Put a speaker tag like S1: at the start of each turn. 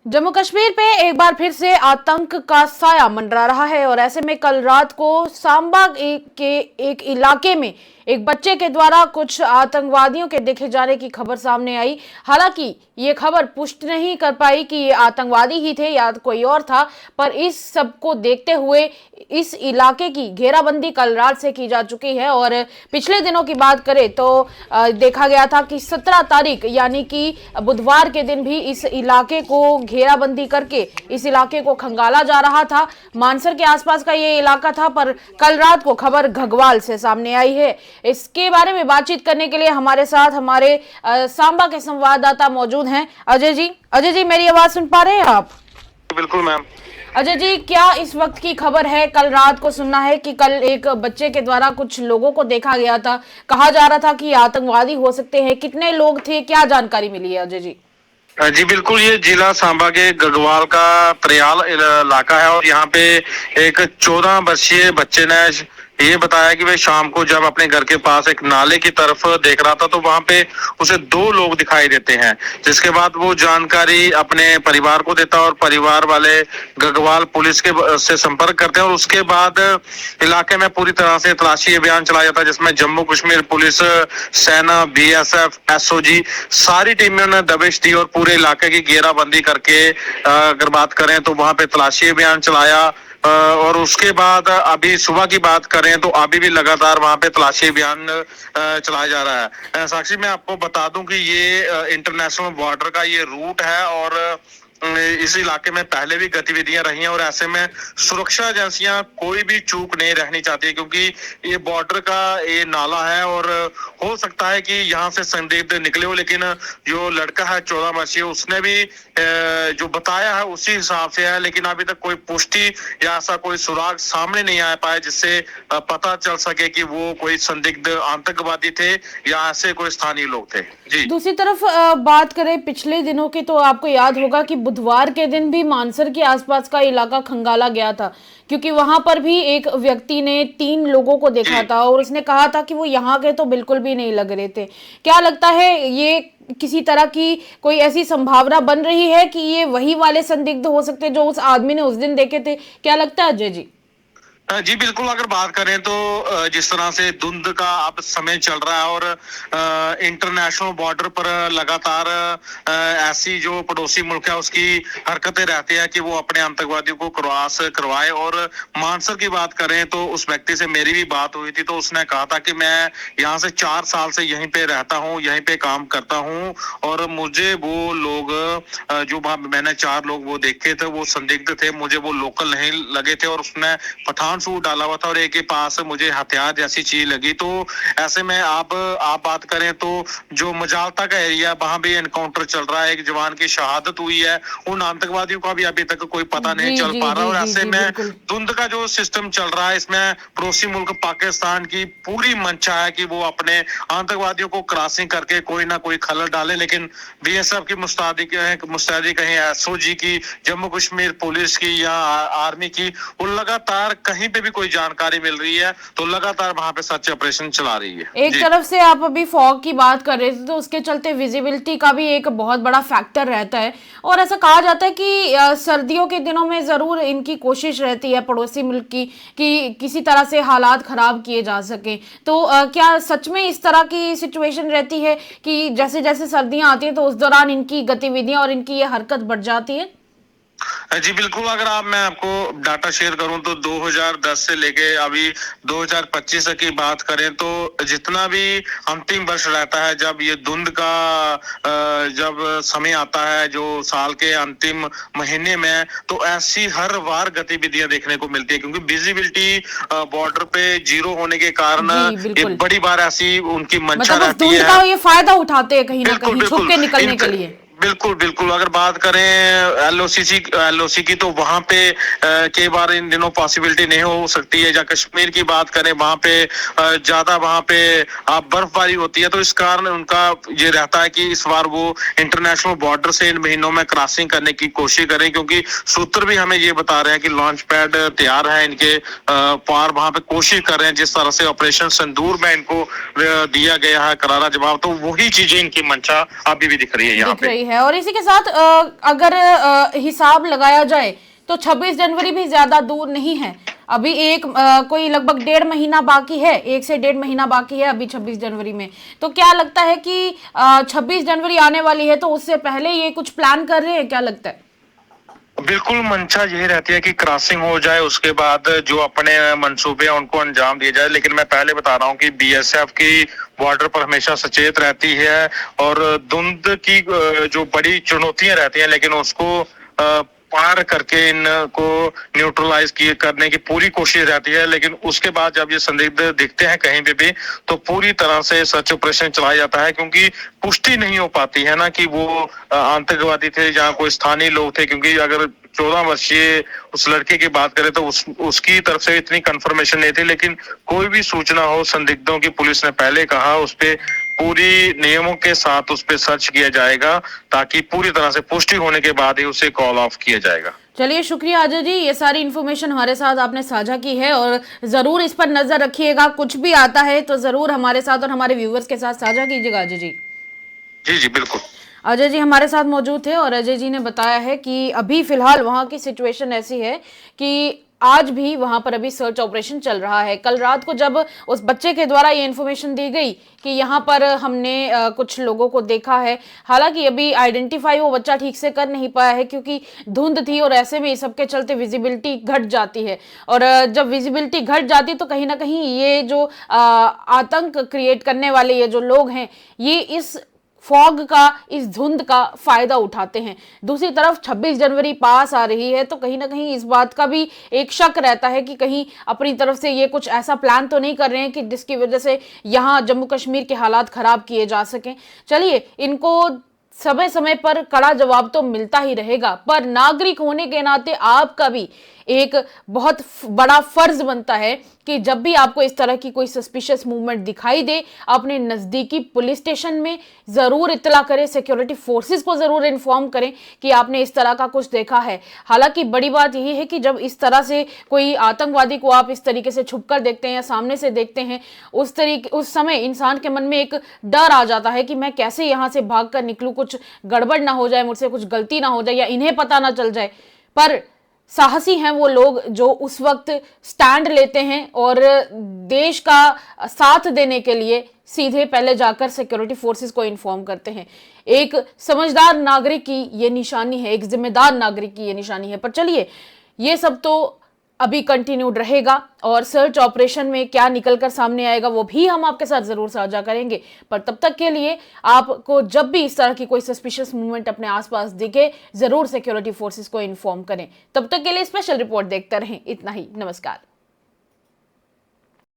S1: जम्मू कश्मीर पे एक बार फिर से आतंक का साया मंडरा रहा है और ऐसे में कल रात को सांबा के एक इलाके में एक बच्चे के द्वारा कुछ आतंकवादियों के देखे जाने की खबर सामने आई। हालांकि ये खबर पुष्टि नहीं कर पाई कि ये आतंकवादी ही थे या कोई और था, पर इस सब को देखते हुए इस इलाके की घेराबंदी कल रात से की जा चुकी है। और पिछले दिनों की बात करें तो देखा गया था कि 17 तारीख यानी कि बुधवार के दिन भी इस इलाके को घेराबंदी करके इस इलाके को खंगाला जा रहा था। मानसर के आसपास का ये इलाका था, पर कल रात को खबर घगवाल से सामने आई है। इसके बारे में बातचीत करने के लिए हमारे साथ हमारे सांबा के संवाददाता मौजूद हैं। अजय जी मेरी आवाज सुन पा रहे हैं आप?
S2: बिल्कुल मैम।
S1: अजय जी, क्या इस वक्त की खबर है? कल रात को सुनना है कि कल एक बच्चे के द्वारा कुछ लोगों को देखा गया था, कहा जा रहा था कि आतंकवादी हो सकते हैं। कितने लोग थे, क्या जानकारी मिली है अजय जी?
S2: जी बिल्कुल, ये जिला सांबा के गगवाल का त्रियाल इलाका है और यहाँ पे एक 14 वर्षीय बच्चे ने ये बताया कि वे शाम को जब अपने घर के पास एक नाले की तरफ देख रहा था तो वहां पे उसे 2 लोग दिखाई देते हैं, जिसके बाद वो जानकारी अपने परिवार को देता है और परिवार वाले गगवाल पुलिस के से संपर्क करते हैं और उसके बाद इलाके में पूरी तरह से तलाशी अभियान चलाया जाता है, जिसमें जम्मू कश्मीर पुलिस, सेना, बीएसएफ, एसओजी सारी टीमों ने दबिश दी और पूरे इलाके की घेराबंदी करके अगर बात करें तो वहां पे तलाशी अभियान चलाया। और उसके बाद अभी सुबह की बात करें तो अभी भी लगातार वहां पे तलाशी अभियान चलाया जा रहा है। साक्षी, मैं आपको बता दूं कि ये इंटरनेशनल बॉर्डर का ये रूट है और इस इलाके में पहले भी गतिविधियां रही हैं और ऐसे में सुरक्षा एजेंसियां कोई भी चूक नहीं रहनी चाहती, क्योंकि ये बॉर्डर का ये नाला है और हो सकता है कि यहाँ से संदिग्ध निकले हो, लेकिन जो लड़का है 14 वर्षीय उसने भी जो बताया है उसी हिसाब से है, लेकिन अभी तक कोई पुष्टि या ऐसा कोई सुराग सामने नहीं आ पाया जिससे पता चल सके कि वो कोई संदिग्ध आतंकवादी थे या ऐसे कोई स्थानीय लोग थे। जी,
S1: दूसरी तरफ बात करें पिछले दिनों की तो आपको याद होगा कि बुधवार के दिन भी मानसर के आसपास का इलाका खंगाला गया था, क्योंकि वहां पर भी एक व्यक्ति ने 3 लोगों को देखा था और उसने कहा था कि वो यहाँ के तो बिल्कुल भी नहीं लग रहे थे। क्या लगता है, ये किसी तरह की कोई ऐसी संभावना बन रही है कि ये वही वाले संदिग्ध हो सकते हैं जो उस आदमी ने उस दिन देखे थे? क्या लगता है अजय जी?
S2: जी बिल्कुल, अगर बात करें तो जिस तरह से धुंध का अब समय चल रहा है और इंटरनेशनल बॉर्डर पर लगातार ऐसी जो पड़ोसी मुल्क है उसकी हरकतें रहती है कि वो अपने आतंकवादियों को क्रॉस करवाए। और मानसर की बात करें तो उस व्यक्ति से मेरी भी बात हुई थी तो उसने कहा था कि मैं यहाँ से 4 साल से यहीं पे रहता हूँ, यहीं पे काम करता हूँ और मुझे वो लोग जो मैंने 4 लोग वो देखे थे वो संदिग्ध थे, मुझे वो लोकल नहीं लगे थे और उसने पठान सूट डाला हुआ था और एक के पास मुझे हथियार जैसी चीज लगी। तो ऐसे में आप बात करें तो जो मजालता का एरिया वहां भी एनकाउंटर चल रहा है, एक जवान की शहादत हुई है, उन आतंकवादियों का भी अभी तक कोई पता नहीं चल पा रहा। और ऐसे में धुंध का जो सिस्टम चल रहा है इसमें पड़ोसी मुल्क पाकिस्तान की पूरी मंशा है कि वो अपने आतंकवादियों को क्रॉसिंग करके कोई ना कोई खलल डाले, लेकिन बीएसएफ की मुस्तैदी कहीं एसओजी की, जम्मू कश्मीर पुलिस की या आर्मी की, वो लगातार कहीं पे भी कोई जानकारी मिल रही है तो लगातार वहां पे सर्च ऑपरेशन चला रही है।
S1: एक तरफ से आप अभी फॉग की बात कर रहे थे तो उसके चलते विजिबिलिटी का भी एक बहुत बड़ा फैक्टर रहता है और ऐसा कहा जाता है कि सर्दियों के दिनों में जरूर इनकी कोशिश रहती है पड़ोसी मुल्क की कि किसी तरह से हालात खराब किए जा सके। तो क्या सच में इस तरह की सिचुएशन रहती है कि जैसे जैसे सर्दियां आती हैं तो उस दौरान इनकी गतिविधियां और इनकी ये हरकत बढ़ जाती है?
S2: जी बिल्कुल, अगर मैं आपको डाटा शेयर करूं तो 2010 से लेके अभी 2025 तक की बात करें तो जितना भी अंतिम वर्ष रहता है, जब ये धुंध का जब समय आता है जो साल के अंतिम महीने में, तो ऐसी हर वार गतिविधियां देखने को मिलती है, क्योंकि विजिबिलिटी बॉर्डर पे 0 होने के कारण ये बड़ी बार ऐसी उनकी मंशा रहती है।
S1: ये फायदा उठाते हैं कहीं ना कहीं छुप के निकलने के लिए।
S2: बिल्कुल बिल्कुल, अगर बात करें एलओसी की तो वहां पे कई बार इन दिनों पॉसिबिलिटी नहीं हो सकती है। या कश्मीर की बात करें वहां पे ज्यादा वहां पे बर्फबारी होती है, तो इस कारण उनका ये रहता है कि इस बार वो इंटरनेशनल बॉर्डर से इन महीनों में क्रॉसिंग करने की कोशिश करें, क्योंकि सूत्र भी हमें ये बता रहे हैं कि लॉन्च पैड तैयार है इनके पार, वहां पे कोशिश कर रहे हैं जिस तरह से ऑपरेशन सिंदूर में इनको दिया गया है करारा जवाब, तो वही चीजें इनकी मंशा अभी भी दिख रही है यहाँ पे।
S1: है। और इसी के साथ अगर हिसाब लगाया जाए तो 26 जनवरी भी ज्यादा दूर नहीं है। अभी कोई लगभग 1.5 महीना बाकी है, 1 से 1.5 महीना बाकी है अभी 26 जनवरी में। तो क्या लगता है कि 26 जनवरी आने वाली है तो उससे पहले ये कुछ प्लान कर रहे हैं, क्या लगता है?
S2: बिल्कुल मंशा यही रहती है कि क्रॉसिंग हो जाए, उसके बाद जो अपने मंसूबे हैं उनको अंजाम दिया जाए। लेकिन मैं पहले बता रहा हूँ कि बीएसएफ की बॉर्डर पर हमेशा सचेत रहती है और धुंध की जो बड़ी चुनौतियां रहती हैं, लेकिन उसको पार करके इनको न्यूट्रलाइज करने की पूरी कोशिश रहती है। लेकिन उसके बाद जब ये संदिग्ध दिखते हैं कहीं पे भी तो पूरी तरह से सर्च ऑपरेशन चलाया जाता है, क्योंकि पुष्टि नहीं हो पाती है ना कि वो आतंकवादी थे या कोई स्थानीय लोग थे। क्योंकि अगर 14 वर्षीय उस लड़के की बात करें तो उसकी तरफ से इतनी कंफर्मेशन नहीं थी, लेकिन कोई भी सूचना हो संदिग्धों की, पुलिस ने पहले कहा उस पे पूरी नियमों के साथ उस पे सर्च किया जाएगा, ताकि पूरी तरह से पुष्टि होने के बाद ही उसे कॉल ऑफ किया जाएगा।
S1: चलिए, शुक्रिया अजय जी, ये सारी इन्फॉर्मेशन हमारे साथ आपने साझा की है और जरूर इस पर नजर रखिएगा। कुछ भी आता है तो जरूर हमारे साथ और हमारे व्यूवर्स के साथ साझा कीजिएगा अजय जी।
S2: जी जी बिल्कुल।
S1: अजय जी हमारे साथ मौजूद थे और अजय जी ने बताया है कि अभी फिलहाल वहां की सिचुएशन ऐसी है कि आज भी वहां पर अभी सर्च ऑपरेशन चल रहा है। कल रात को जब उस बच्चे के द्वारा ये इन्फॉर्मेशन दी गई कि यहाँ पर हमने कुछ लोगों को देखा है, हालांकि अभी आइडेंटिफाई वो बच्चा ठीक से कर नहीं पाया है क्योंकि धुंध थी और ऐसे में सबके चलते विजिबिलिटी घट जाती है। और जब विजिबिलिटी घट जाती तो कहीं ना कहीं ये जो आतंक क्रिएट करने वाले ये जो लोग हैं ये इस फॉग का, इस धुंध का फायदा उठाते हैं। दूसरी तरफ 26 जनवरी पास आ रही है तो कहीं ना कहीं इस बात का भी एक शक रहता है कि कहीं अपनी तरफ से ये कुछ ऐसा प्लान तो नहीं कर रहे हैं कि जिसकी वजह से यहाँ जम्मू कश्मीर के हालात खराब किए जा सकें। चलिए, इनको समय समय पर कड़ा जवाब तो मिलता ही रहेगा, पर नागरिक होने के नाते आपका भी एक बहुत बड़ा फर्ज बनता है कि जब भी आपको इस तरह की कोई सस्पिशियस मूवमेंट दिखाई दे, अपने नजदीकी पुलिस स्टेशन में जरूर इत्तला करें, सिक्योरिटी फोर्सेस को जरूर इन्फॉर्म करें कि आपने इस तरह का कुछ देखा है। हालांकि बड़ी बात यही है कि जब इस तरह से कोई आतंकवादी को आप इस तरीके से छुपकर देखते हैं या सामने से देखते हैं, उस समय इंसान के मन में एक डर आ जाता है कि मैं कैसे यहां से भाग कर निकलूं, कुछ गड़बड़ ना हो जाए, मुझसे कुछ गलती ना हो जाए या इन्हें पता ना चल जाए। पर साहसी हैं वो लोग जो उस वक्त स्टैंड लेते हैं और देश का साथ देने के लिए सीधे पहले जाकर सिक्योरिटी फोर्सेस को इन्फॉर्म करते हैं। एक समझदार नागरिक की ये निशानी है, एक जिम्मेदार नागरिक की ये निशानी है। पर चलिए, ये सब तो अभी कंटिन्यूड रहेगा और सर्च ऑपरेशन में क्या निकलकर सामने आएगा वो भी हम आपके साथ जरूर साझा करेंगे। पर तब तक के लिए आपको जब भी इस तरह की कोई सस्पिशियस मूवमेंट अपने आसपास दिखे, जरूर सिक्योरिटी फोर्सेस को इन्फॉर्म करें। तब तक के लिए स्पेशल रिपोर्ट देखते रहें। इतना ही, नमस्कार।